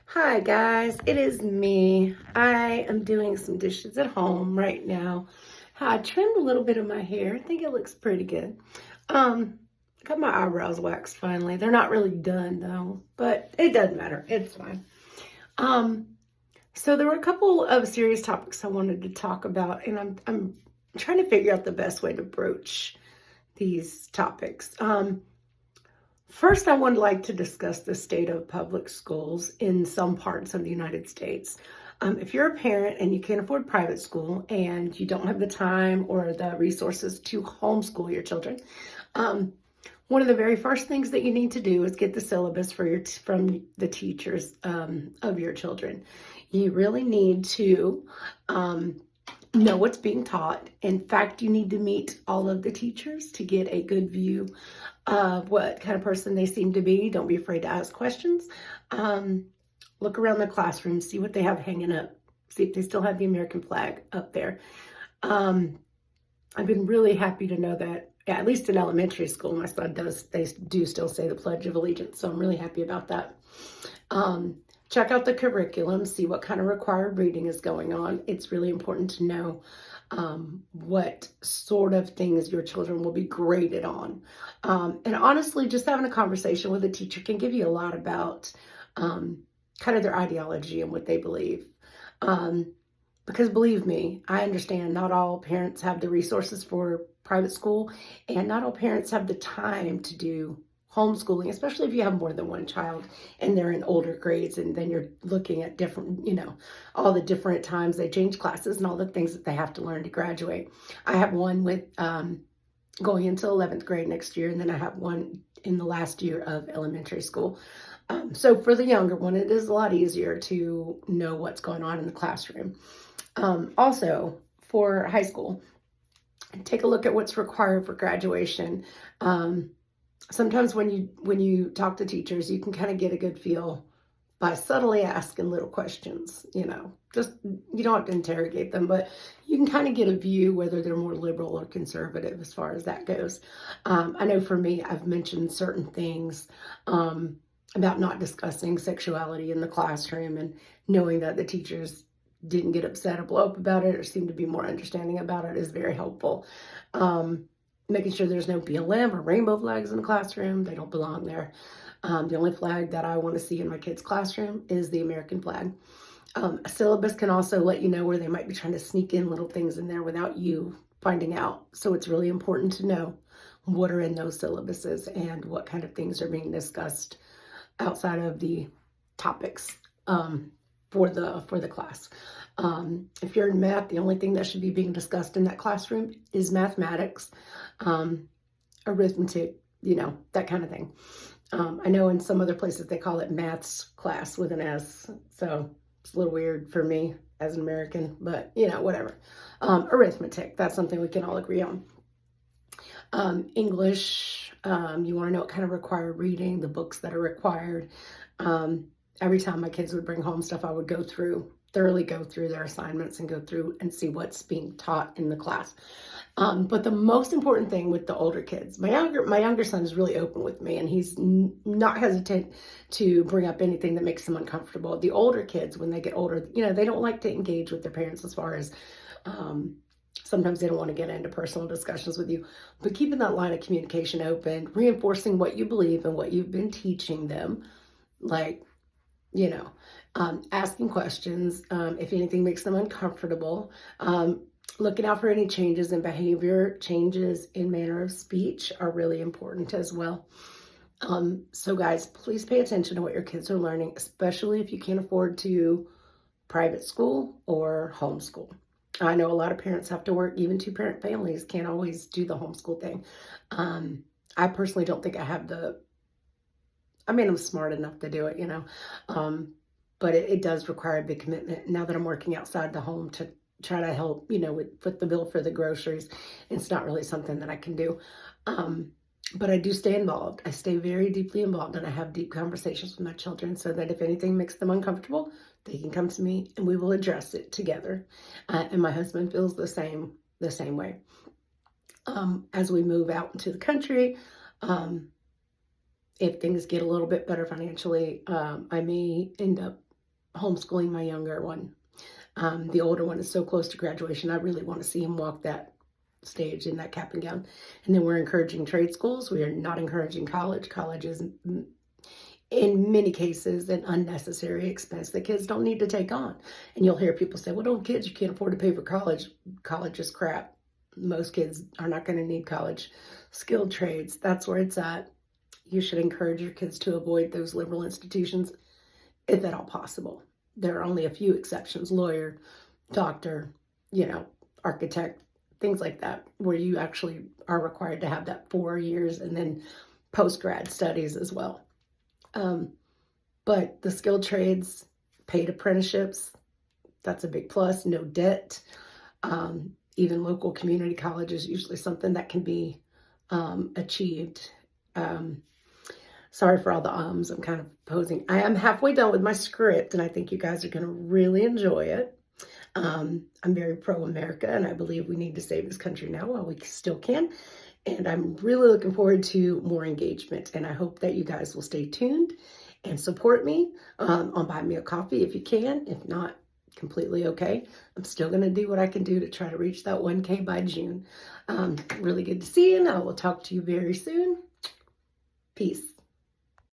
Hi guys, it is me. I am doing some dishes at home right now. I trimmed a little bit of my hair. I think it looks pretty good. Um, got my eyebrows waxed finally. They're not really done though, but it doesn't matter. It's fine. Um, so there were a couple of serious topics I wanted to talk about, and I'm trying to figure out the best way to broach these topics. First, I would like to discuss the state of public schools in some parts of the United States. If you're a parent and you can't afford private school and you don't have the time or the resources to homeschool your children, um, one of the very first things that you need to do is get the syllabus from the teachers of your children. You really need to know what's being taught. In fact, you need to meet all of the teachers to get a good view of what kind of person they seem to be. Don't be afraid to ask questions. Look around the classroom, see what they have hanging up, see if they still have the American flag up there. Um, I've been really happy to know that, yeah, at least in elementary school, my son they do still say the Pledge of Allegiance. So I'm really happy about that. Check out the curriculum, see what kind of required reading is going on. It's really important to know what sort of things your children will be graded on. And honestly, just having a conversation with a teacher can give you a lot about kind of their ideology and what they believe. Because believe me, I understand not all parents have the resources for private school, and not all parents have the time to do homeschooling, especially if you have more than one child and they're in older grades, and then you're looking at different, all the different times they change classes and all the things that they have to learn to graduate. I have one with going into 11th grade next year, and then I have one in the last year of elementary school. So for the younger one, it is a lot easier to know what's going on in the classroom. Also, for high school, take a look at what's required for graduation. Sometimes when you talk to teachers, you can kind of get a good feel by subtly asking little questions. Just you don't have to interrogate them, but you can kind of get a view whether they're more liberal or conservative as far as that goes. I know for me, I've mentioned certain things about not discussing sexuality in the classroom, and knowing that the teachers didn't get upset or blow up about it or seem to be more understanding about it is very helpful. Making sure there's no BLM or rainbow flags in the classroom. They don't belong there. The only flag that I want to see in my kids' classroom is the American flag. A syllabus can also let you know where they might be trying to sneak in little things in there without you finding out. So it's really important to know what are in those syllabuses and what kind of things are being discussed outside of the topics for the class. If you're in math, the only thing that should be being discussed in that classroom is mathematics, arithmetic, that kind of thing. I know in some other places they call it maths class with an S, so it's a little weird for me as an American, but whatever. Arithmetic, that's something we can all agree on. English, you want to know what kind of required reading, the books that are required. Every time my kids would bring home stuff, I would thoroughly go through their assignments and go through and see what's being taught in the class. But the most important thing with the older kids, my younger son is really open with me, and he's not hesitant to bring up anything that makes them uncomfortable. The older kids, when they get older, they don't like to engage with their parents as far as, sometimes they don't want to get into personal discussions with you, but keeping that line of communication open, reinforcing what you believe and what you've been teaching them, like, asking questions, if anything makes them uncomfortable, looking out for any changes in behavior, changes in manner of speech are really important as well. So guys, please pay attention to what your kids are learning, especially if you can't afford to private school or homeschool. I know a lot of parents have to work, even two-parent families can't always do the homeschool thing. I personally don't think I have I'm smart enough to do it, but it does require a big commitment. Now that I'm working outside the home to try to help, with the bill for the groceries, it's not really something that I can do. But I do stay involved. I stay very deeply involved, and I have deep conversations with my children so that if anything makes them uncomfortable, they can come to me and we will address it together. And my husband feels the same way. As we move out into the country, if things get a little bit better financially, I may end up homeschooling my younger one. The older one is so close to graduation. I really want to see him walk that stage in that cap and gown. And then we're encouraging trade schools. We are not encouraging college. College is, in many cases, an unnecessary expense that kids don't need to take on. And you'll hear people say, well, don't kids, you can't afford to pay for college. College is crap. Most kids are not going to need college. Skilled trades, that's where it's at. You should encourage your kids to avoid those liberal institutions if at all possible. There are only a few exceptions: lawyer, doctor, architect, things like that, where you actually are required to have that 4 years and then post-grad studies as well. But the skilled trades, paid apprenticeships, that's a big plus. No debt. Even local community college is usually something that can be achieved. Sorry for all the ums. I'm kind of posing. I am halfway done with my script, and I think you guys are going to really enjoy it. I'm very pro-America, and I believe we need to save this country now while we still can. And I'm really looking forward to more engagement, and I hope that you guys will stay tuned and support me on Buy Me a Coffee if you can. If not, completely okay. I'm still going to do what I can do to try to reach that 1K by June. Really good to see you, and I will talk to you very soon. Peace.